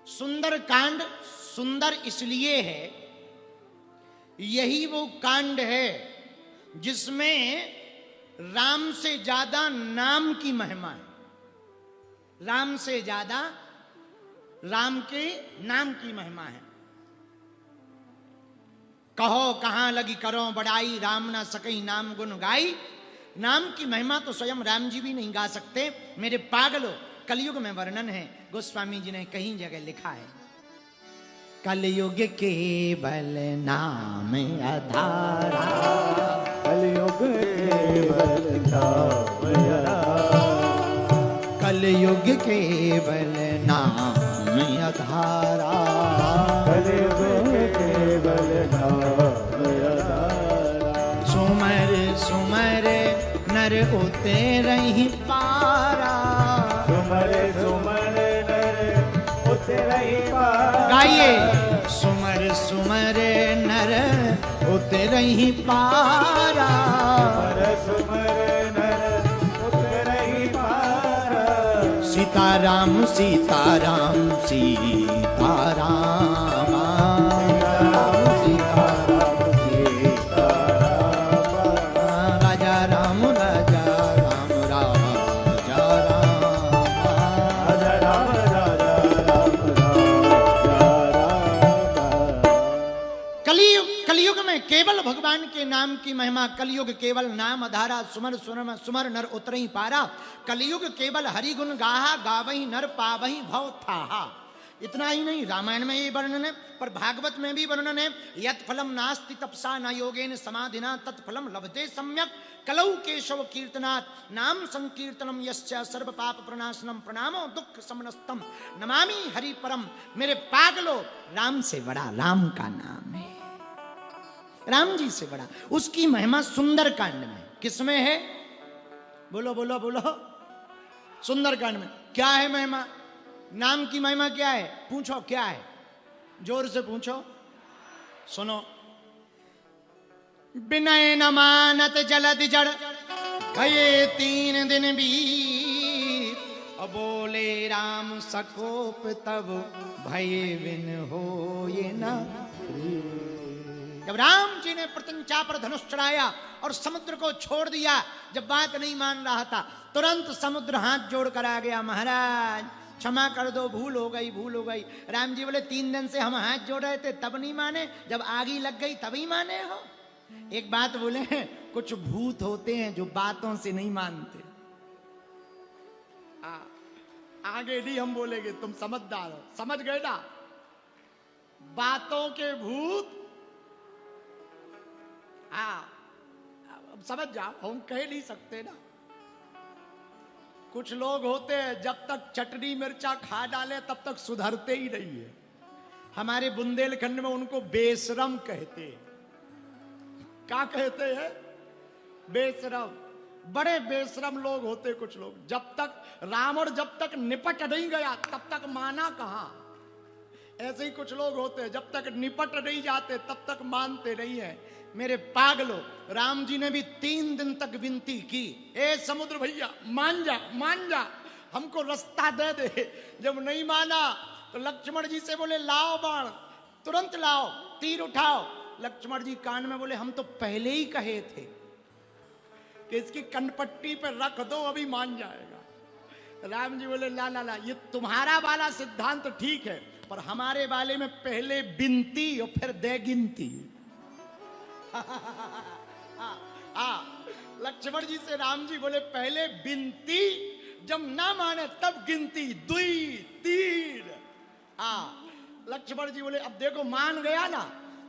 सुंदर कांड सुंदर इसलिए है, यही वो कांड है जिसमें राम से ज्यादा नाम की महिमा है। राम से ज्यादा राम के नाम की महिमा है। कहो कहां लगी करो बड़ाई, राम ना सकई नाम गुण गाई। नाम की महिमा तो स्वयं राम जी भी नहीं गा सकते। मेरे पागलों, कलयुग में वर्णन है, गोस्वामी जी ने कहीं जगह लिखा है, कलयुग केवल नाम आधारा, कलयुग केवल नाम आधारा, कलयुग केवल नाम आधारा, कलयुग केवल नाम आधारा। सुमर सुमर नर उतरहि पारा, सुमर सुमर नर उतरहि पारा। गाइए, सुमर सुमर नर उतरहि पारा, सुमर नर उतरहि पारा। सीताराम सीताराम सीताराम, राजा राम राजा राम राजा राम, राजा राम राजा राम राजा राम। कलयुग में केवल भगवान के नाम की महिमा। कलयुग केवल नाम आधारा, सुमर सुमर सुमर नर उतरहि पारा। कलयुग केवल हरि गुण गाहा, गावहि नर पावहि भव थाहा। इतना ही नहीं, रामायण में ये वर्णन है, पर भागवत में भी वर्णन है, यत् फलम नास्ति तपसा न योगेन समाधिना तत्फलम लभते सम्यक कलौ केशव कीर्तनात् नाम संकीर्तनम यस्य सर्व पाप प्रणाशनम प्रणामो दुख समनस्तम नमामि हरि परम। मेरे पागलो, राम से बड़ा राम का नाम है, राम जी से बड़ा। उसकी महिमा सुंदर कांड में, किसमें है? बोलो बोलो बोलो। सुंदर कांड में क्या है महिमा? नाम की महिमा क्या है? पूछो क्या है, जोर से पूछो। सुनो, विनय न मानत जलद जड़ भये 3 दिन बीत, अब बोले राम सकोप तब भये बिन हो ये न। जब राम जी ने प्रत्यंचा पर धनुष चढ़ाया और समुद्र को छोड़ दिया, जब बात नहीं मान रहा था, तुरंत समुद्र हाथ जोड़ कर आ गया, महाराज क्षमा कर दो, भूल हो गई भूल हो गई। राम जी बोले 3 दिन से हम हाथ जोड़ रहे थे तब नहीं माने, जब आगी लग गई तभी माने हो। एक बात बोले, कुछ भूत होते हैं जो बातों से नहीं मानते। आगे नहीं हम बोलेंगे, तुम समझदार हो, समझ गए ना? बातों के भूत, अब समझ जाओ, हम कह नहीं सकते ना। कुछ लोग होते हैं जब तक चटनी मिर्चा खा डाले तब तक सुधरते ही नहीं है। हमारे बुंदेलखंड में उनको बेशरम कहते हैं। क्या कहते हैं? बेशरम। बड़े बेशरम लोग होते कुछ लोग। जब तक रावण जब तक निपट नहीं गया तब तक माना कहां। ऐसे ही कुछ लोग होते हैं, जब तक निपट नहीं जाते तब तक मानते नहीं है। मेरे पागलों, राम जी ने भी 3 दिन तक विनती की, ए समुद्र भैया मान जा मान जा, हमको रास्ता दे दे। जब नहीं माना तो लक्ष्मण जी से बोले लाओ बाण, तुरंत लाओ, तीर उठाओ। लक्ष्मण जी कान में बोले हम तो पहले ही कहे थे कि इसकी कनपट्टी पे रख दो, अभी मान जाएगा। राम जी बोले ला ला ला, ये तुम्हारा वाला सिद्धांत तो ठीक है, पर हमारे वाले में पहले बिनती और फिर दे गिनती। लक्ष्मण जी से राम जी बोले पहले बिनती, जब ना माने तब गिनती, 2 3। लक्ष्मण जी बोले अब देखो मान गया ना,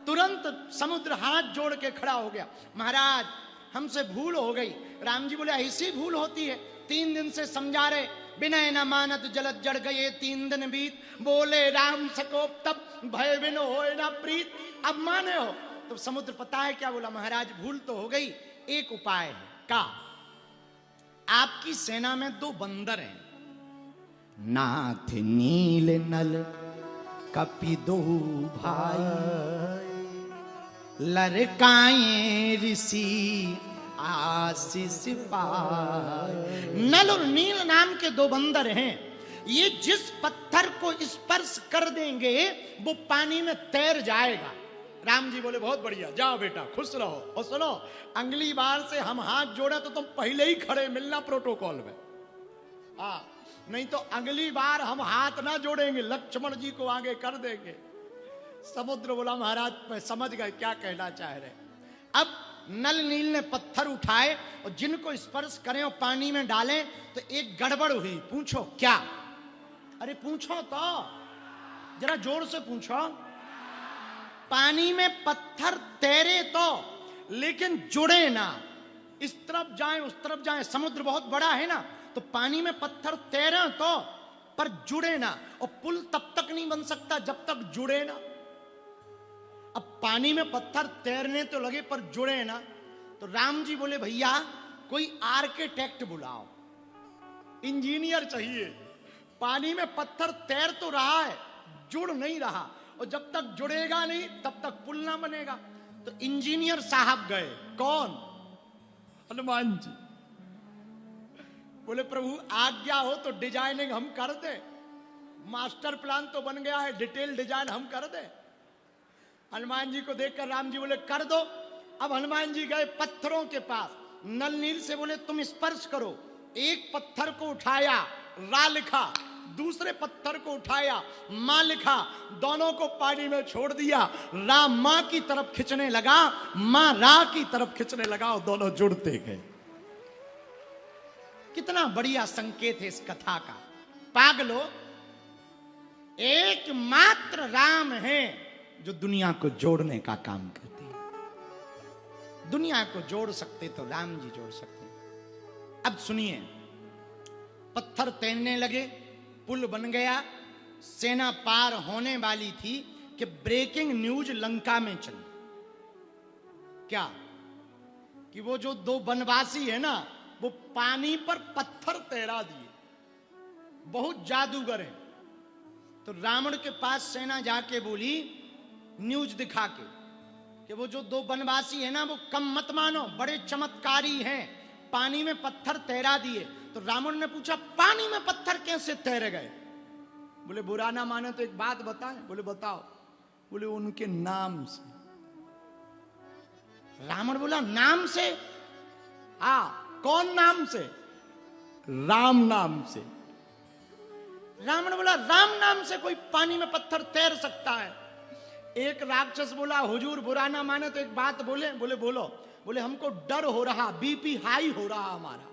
तुरंत समुद्र हाथ जोड़ के खड़ा हो गया, महाराज हमसे भूल हो गई। राम जी बोले ऐसी भूल होती है, 3 दिन से समझा रहे, विनय न मानत जलद जड़ गए 3 दिन बीत, बोले राम सकोप तब भय बिन होए ना प्रीत। अब माने हो तो समुद्र पता है क्या बोला, महाराज भूल तो हो गई, एक उपाय है। का? आपकी सेना में 2 बंदर हैं, नाथ नील नल कपि 2 भाई, लड़काए ऋषि आशीष पाए। नल और नील नाम के 2 बंदर हैं, ये जिस पत्थर को स्पर्श कर देंगे वो पानी में तैर जाएगा। राम जी बोले बहुत बढ़िया, जाओ बेटा खुश रहो। और सुनो, अगली बार से हम हाथ जोड़े तो तुम पहले ही खड़े मिलना प्रोटोकॉल में। हाँ, नहीं तो अगली बार हम हाथ ना जोड़ेंगे, लक्ष्मण जी को आगे कर देंगे। समुद्र बोला महाराज मैं समझ गए क्या कहना चाह रहे। अब नल नील ने पत्थर उठाए और जिनको स्पर्श करें और पानी में डालें तो एक गड़बड़ हुई। पूछो क्या? अरे पूछो तो, जरा जोर से पूछो। पानी में पत्थर तैरे तो, लेकिन जुड़े ना। इस तरफ जाएं उस तरफ जाएं, समुद्र बहुत बड़ा है ना, तो पानी में पत्थर तैरे तो पर जुड़े ना। और पुल तब तक नहीं बन सकता जब तक जुड़े ना। अब पानी में पत्थर तैरने तो लगे पर जुड़े ना। तो राम जी बोले भैया कोई आर्किटेक्ट बुलाओ, इंजीनियर चाहिए। पानी में पत्थर तैर तो रहा है, जुड़ नहीं रहा, और जब तक जुड़ेगा नहीं तब तक पुल ना बनेगा। तो इंजीनियर साहब गए। कौन? हनुमान जी। बोले प्रभु आज्ञा हो तो डिजाइनिंग हम कर दे, मास्टर प्लान तो बन गया है, डिटेल डिजाइन हम कर दे। हनुमान जी को देखकर राम जी बोले कर दो। अब हनुमान जी गए पत्थरों के पास, नल नील से बोले तुम स्पर्श करो। एक पत्थर को उठाया, रा लिखा, दूसरे पत्थर को उठाया, मां लिखा, दोनों को पानी में छोड़ दिया। रा मां की तरफ खींचने लगा, मां रा की तरफ खींचने लगा और दोनों जुड़ते गए। कितना बढ़िया संकेत है इस कथा का। पागलो, एकमात्र राम है जो दुनिया को जोड़ने का काम करते हैं। दुनिया को जोड़ सकते तो राम जी जोड़ सकते। अब सुनिए, पत्थर तैरने लगे, पुल बन गया, सेना पार होने वाली थी कि ब्रेकिंग न्यूज लंका में चली। क्या? कि वो जो दो वनवासी है ना, वो पानी पर पत्थर तैरा दिए, बहुत जादूगर है। तो रावण के पास सेना जाके बोली न्यूज दिखा के कि वो जो दो वनवासी है ना वो कम मत मानो, बड़े चमत्कारी हैं, पानी में पत्थर तैरा दिए। तो रावण ने पूछा पानी में पत्थर कैसे तैर गए? बोले बुरा ना माने तो एक बात बताएं। बोले बताओ। बोले उनके नाम से। रावण बोला नाम से? हाँ, कौन नाम से? राम नाम से। रावण बोला राम नाम से कोई पानी में पत्थर तैर सकता है? एक राक्षस बोला हुजूर बुरा ना माने तो एक बात बोले। बोले बोलो। बोले हमको डर हो रहा, बीपी हाई हो रहा हमारा।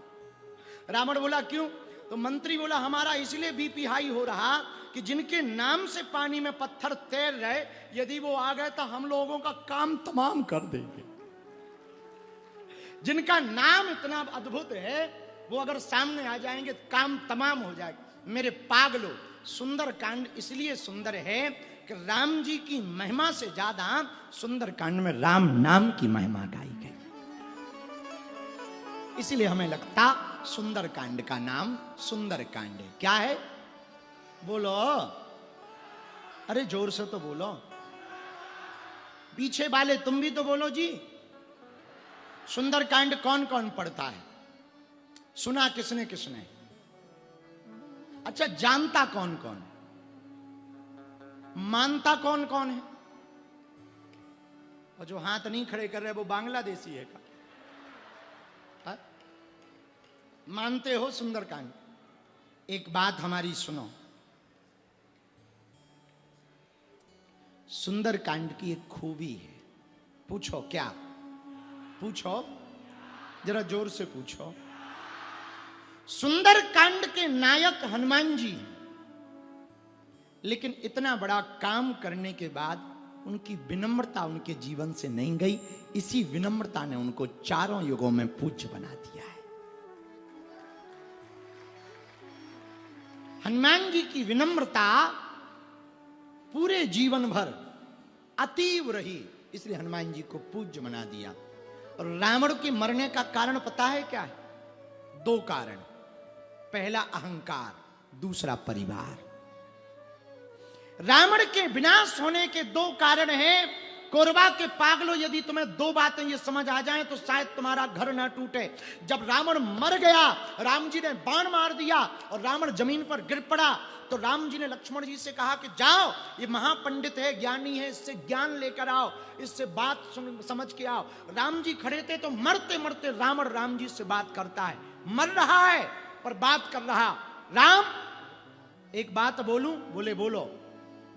रावण बोला क्यों? तो मंत्री बोला हमारा इसलिए बीपी हाई हो रहा कि जिनके नाम से पानी में पत्थर तैर रहे, यदि वो आ गए तो हम लोगों का काम तमाम कर देंगे। जिनका नाम इतना अद्भुत है वो अगर सामने आ जाएंगे तो काम तमाम हो जाएगा। मेरे पागलो, सुंदर कांड इसलिए सुंदर है कि राम जी की महिमा से ज्यादा सुंदर कांड में राम नाम की महिमा गाई गई। इसलिए हमें लगता सुंदर कांड का नाम सुंदर कांड है। क्या है? बोलो, अरे जोर से तो बोलो। पीछे वाले तुम भी तो बोलो जी। सुंदर कांड कौन कौन पढ़ता है? सुना किसने किसने? अच्छा, जानता कौन कौन? मानता कौन कौन है? और जो हाथ नहीं खड़े कर रहे वो बांग्लादेशी है का? हा? मानते हो सुंदरकांड? एक बात हमारी सुनो, सुंदरकांड की एक खूबी है। पूछो क्या? पूछो, जरा जोर से पूछो। सुंदरकांड के नायक हनुमान जी, लेकिन इतना बड़ा काम करने के बाद उनकी विनम्रता उनके जीवन से नहीं गई। इसी विनम्रता ने उनको चारों युगों में पूज्य बना दिया है। हनुमान जी की विनम्रता पूरे जीवन भर अतीव रही, इसलिए हनुमान जी को पूज्य बना दिया। और रावण के मरने का कारण पता है क्या है? दो कारण। पहला अहंकार, दूसरा परिवार। रावण के विनाश होने के दो कारण हैं। कोरबा के पागलों, यदि तुम्हें दो बातें ये समझ आ जाएं तो शायद तुम्हारा घर ना टूटे। जब रावण मर गया, राम जी ने बाण मार दिया और रावण जमीन पर गिर पड़ा, तो राम जी ने लक्ष्मण जी से कहा कि जाओ, ये महापंडित है, ज्ञानी है, इससे ज्ञान लेकर आओ, इससे बात समझ के आओ। राम जी खड़े थे तो मरते मरते रावण राम जी से बात करता है, मर रहा है पर बात कर रहा। राम, एक बात बोलूं? बोले बोलो।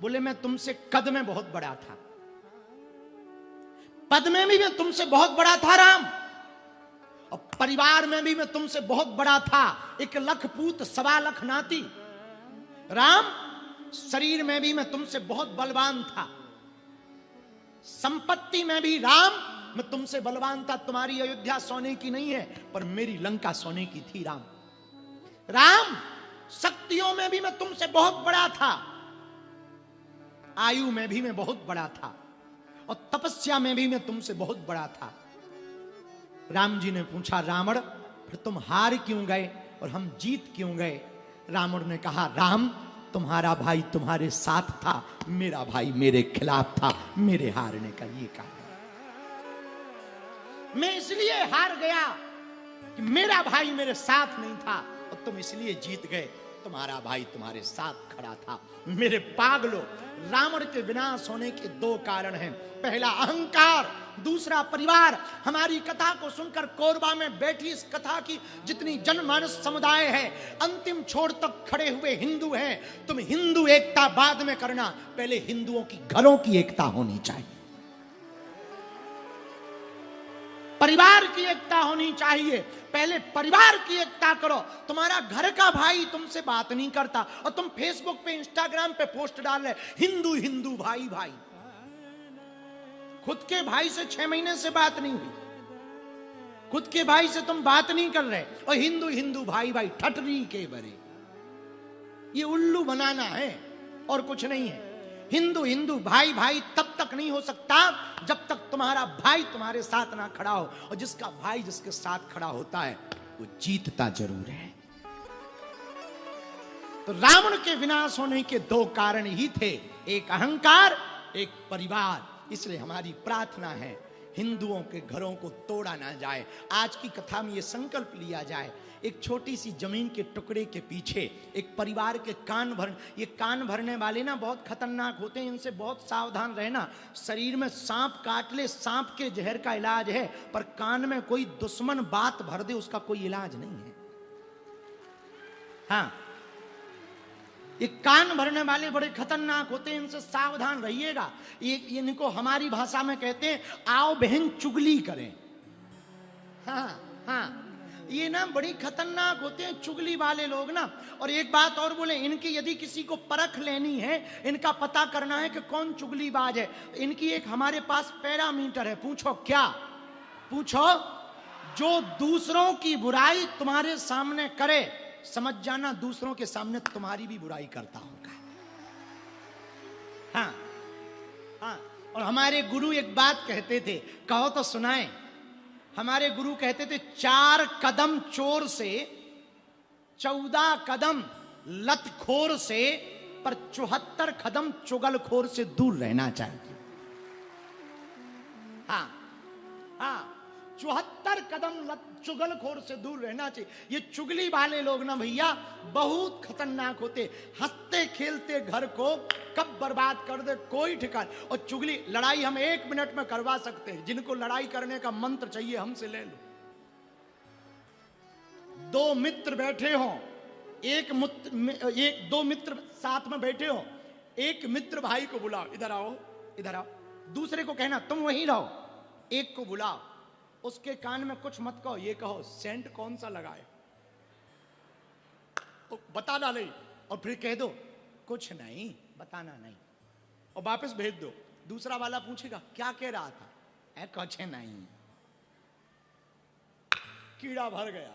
बोले मैं तुमसे कद में बहुत बड़ा था, पद में भी मैं तुमसे बहुत बड़ा था राम, और परिवार में भी मैं तुमसे बहुत बड़ा था, 1 लाख पूत 1.25 लाख नाती। राम, शरीर में भी मैं तुमसे बहुत बलवान था, संपत्ति में भी राम मैं तुमसे बलवान था। तुम्हारी अयोध्या सोने की नहीं है, पर मेरी लंका सोने की थी राम। राम, शक्तियों में भी मैं तुमसे बहुत बड़ा था, आयु में भी मैं बहुत बड़ा था, और तपस्या में भी मैं तुमसे बहुत बड़ा था। राम जी ने पूछा, रावण फिर तुम हार क्यों गए और हम जीत क्यों गए? रावण ने कहा, राम, तुम्हारा भाई तुम्हारे साथ था, मेरा भाई मेरे खिलाफ था, मेरे हारने का ये कारण। मैं इसलिए हार गया कि मेरा भाई मेरे साथ नहीं था, और तुम इसलिए जीत गए, तुम्हारा भाई तुम्हारे साथ खड़ा था। मेरे पागलों, रावण के विनाश होने के 2 कारण हैं। पहला अहंकार, दूसरा परिवार। हमारी कथा को सुनकर कोरबा में बैठी इस कथा की जितनी जनमानस समुदाय है, अंतिम छोर तक खड़े हुए हिंदू हैं। तुम हिंदू एकता बाद में करना, पहले हिंदुओं की घरों की एकता होनी चाहिए, परिवार की एकता होनी चाहिए। पहले परिवार की एकता करो। तुम्हारा घर का भाई तुमसे बात नहीं करता और तुम फेसबुक पे, इंस्टाग्राम पे पोस्ट डाल रहे, हिंदू हिंदू भाई भाई। खुद के भाई से 6 महीने से बात नहीं हुई, खुद के भाई से तुम बात नहीं कर रहे, और हिंदू हिंदू भाई भाई, ठटरी के बरे। ये उल्लू बनाना है और कुछ नहीं है। हिंदू हिंदू भाई भाई तब तक नहीं हो सकता जब तक तुम्हारा भाई तुम्हारे साथ ना खड़ा हो, और जिसका भाई जिसके साथ खड़ा होता है वो जीतता जरूर है। तो रावण के विनाश होने के 2 कारण ही थे, एक अहंकार, एक परिवार। इसलिए हमारी प्रार्थना है हिंदुओं के घरों को तोड़ा ना जाए। आज की कथा में ये संकल्प लिया जाए, एक छोटी सी जमीन के टुकड़े के पीछे एक परिवार के कान भर, ये कान भरने वाले ना बहुत खतरनाक होते हैं, इनसे बहुत सावधान रहना। शरीर में सांप काट ले, सांप के जहर का इलाज है, पर कान में कोई दुश्मन बात भर दे उसका कोई इलाज नहीं है। हाँ, ये कान भरने वाले बड़े खतरनाक होते हैं, इनसे सावधान रहिएगा। ये इनको हमारी भाषा में कहते हैं, आओ बहन चुगली करें। हाँ हाँ, ये ना बड़ी खतरनाक होते हैं चुगली वाले लोग ना। और एक बात और बोले, इनकी यदि किसी को परख लेनी है, इनका पता करना है कि कौन चुगलीबाज है, इनकी एक हमारे पास पैरामीटर है। पूछो क्या? पूछो, जो दूसरों की बुराई तुम्हारे सामने करे, समझ जाना दूसरों के सामने तुम्हारी भी बुराई करता होगा। हाँ हाँ, और हमारे गुरु एक बात कहते थे, कहो तो सुनाएं। हमारे गुरु कहते थे, 4 कदम चोर से, 14 कदम लतखोर से, पर 74 कदम चुगलखोर से दूर रहना चाहिए। हाँ हाँ, 74 कदम चुगलखोर से दूर रहना चाहिए। ये चुगली वाले लोग ना भैया बहुत खतरनाक होते, हंसते खेलते घर को कब बर्बाद कर दे कोई ठिकान। और चुगली, लड़ाई हम 1 मिनट में करवा सकते हैं। जिनको लड़ाई करने का मंत्र चाहिए हमसे ले लो। 2 मित्र बैठे हो, 2 मित्र साथ में बैठे हो, एक मित्र भाई को बुलाओ, इधर आओ इधर आओ। दूसरे को कहना तुम वहीं रहो, एक को बुलाओ, उसके कान में कुछ मत कहो, ये कहो सेंट कौन सा लगाए, तो बताना नहीं, और फिर कह दो कुछ नहीं, बताना नहीं, और वापस भेज दो। दूसरा वाला पूछेगा क्या कह रहा था, कुछ नहीं, कीड़ा भर गया,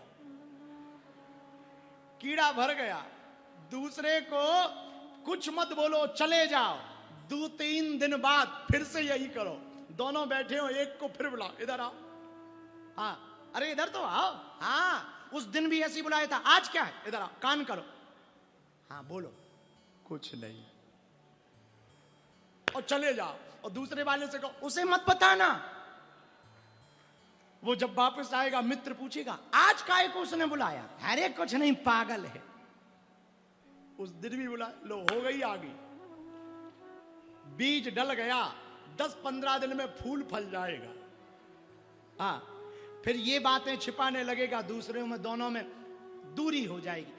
कीड़ा भर गया। दूसरे को कुछ मत बोलो, चले जाओ। 2-3 दिन बाद फिर से यही करो। दोनों बैठे हो, एक को फिर बुलाओ, इधर आओ। हाँ, अरे इधर तो आओ। हाँ, उस दिन भी ऐसी बुलाया था, आज क्या है, इधर आओ, कान करो। हाँ बोलो, कुछ नहीं। और चले जाओ। और दूसरे वाले से कहो उसे मत बताना। वो जब वापस आएगा मित्र पूछेगा आज काहे को उसने बुलाया? अरे कुछ नहीं, पागल है। उस दिन भी बुला लो, हो गई आगे। बीज डल गया, 10-15 दिन में फूल फल जाएगा। हाँ, फिर ये बातें छिपाने लगेगा, दूसरे में दोनों में दूरी हो जाएगी।